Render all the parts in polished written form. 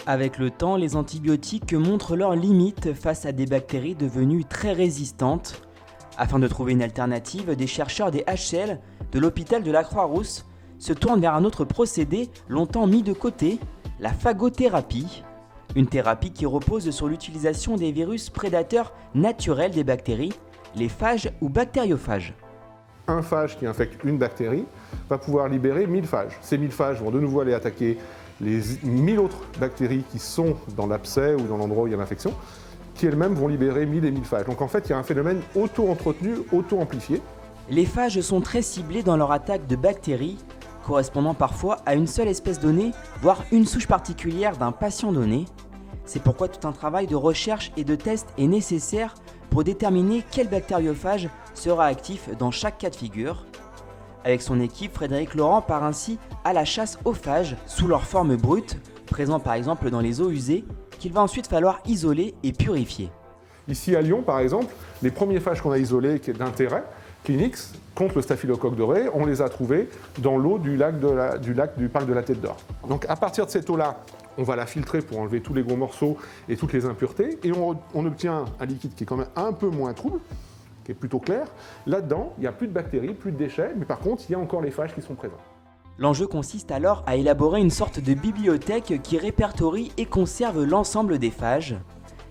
Avec le temps, les antibiotiques montrent leurs limites face à des bactéries devenues très résistantes. Afin de trouver une alternative, des chercheurs des HCL de l'hôpital de la Croix-Rousse se tournent vers un autre procédé longtemps mis de côté, la phagothérapie. Une thérapie qui repose sur l'utilisation des virus prédateurs naturels des bactéries, les phages ou bactériophages. Un phage qui infecte une bactérie va pouvoir libérer 1000 phages. Ces 1000 phages vont de nouveau aller attaquer les 1000 autres bactéries qui sont dans l'abcès ou dans l'endroit où il y a l'infection, qui elles-mêmes vont libérer 1000 et 1000 phages. Donc en fait, il y a un phénomène auto-entretenu, auto-amplifié. Les phages sont très ciblés dans leur attaque de bactéries, correspondant parfois à une seule espèce donnée, voire une souche particulière d'un patient donné. C'est pourquoi tout un travail de recherche et de test est nécessaire pour déterminer quel bactériophage sera actif dans chaque cas de figure. Avec son équipe, Frédéric Laurent part ainsi à la chasse aux phages sous leur forme brute, présents par exemple dans les eaux usées, qu'il va ensuite falloir isoler et purifier. Ici à Lyon, par exemple, les premiers phages qu'on a isolés d'intérêt clinique contre le staphylocoque doré, on les a trouvés dans l'eau du lac du parc de la Tête d'Or. Donc à partir de cette eau-là, on va la filtrer pour enlever tous les gros morceaux et toutes les impuretés, et on obtient un liquide qui est quand même un peu moins trouble, qui est plutôt clair. Là-dedans, il n'y a plus de bactéries, plus de déchets, mais par contre, il y a encore les phages qui sont présents. L'enjeu consiste alors à élaborer une sorte de bibliothèque qui répertorie et conserve l'ensemble des phages.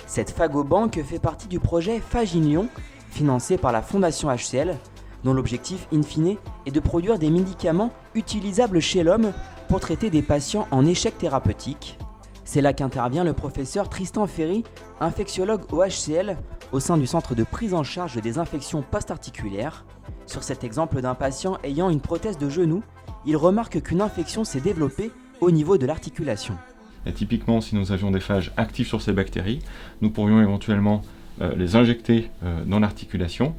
Cette phagobanque fait partie du projet Phage in Lyon, financé par la Fondation HCL, dont l'objectif in fine est de produire des médicaments utilisables chez l'homme pour traiter des patients en échec thérapeutique. C'est là qu'intervient le professeur Tristan Ferry, infectiologue au HCL, au sein du centre de prise en charge des infections post-articulaires. Sur cet exemple d'un patient ayant une prothèse de genou, il remarque qu'une infection s'est développée au niveau de l'articulation. Et typiquement, si nous avions des phages actifs sur ces bactéries, nous pourrions éventuellement les injecter dans l'articulation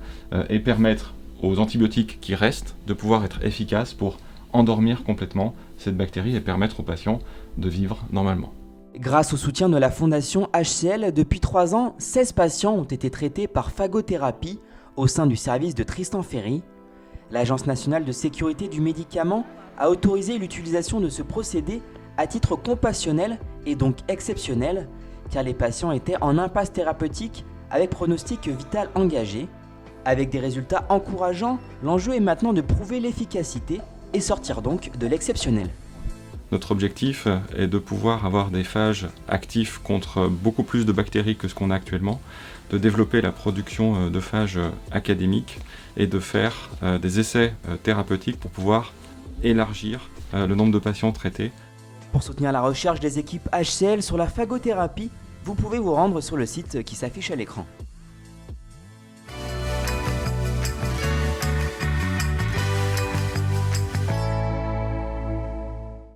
et permettre aux antibiotiques qui restent de pouvoir être efficaces pour endormir complètement cette bactérie et permettre aux patients de vivre normalement. Grâce au soutien de la Fondation HCL, depuis 3 ans, 16 patients ont été traités par phagothérapie au sein du service de Tristan Ferry. L'Agence nationale de sécurité du médicament a autorisé l'utilisation de ce procédé à titre compassionnel et donc exceptionnel, car les patients étaient en impasse thérapeutique avec pronostic vital engagé. Avec des résultats encourageants, l'enjeu est maintenant de prouver l'efficacité et sortir donc de l'exceptionnel. Notre objectif est de pouvoir avoir des phages actifs contre beaucoup plus de bactéries que ce qu'on a actuellement, de développer la production de phages académiques et de faire des essais thérapeutiques pour pouvoir élargir le nombre de patients traités. Pour soutenir la recherche des équipes HCL sur la phagothérapie, vous pouvez vous rendre sur le site qui s'affiche à l'écran.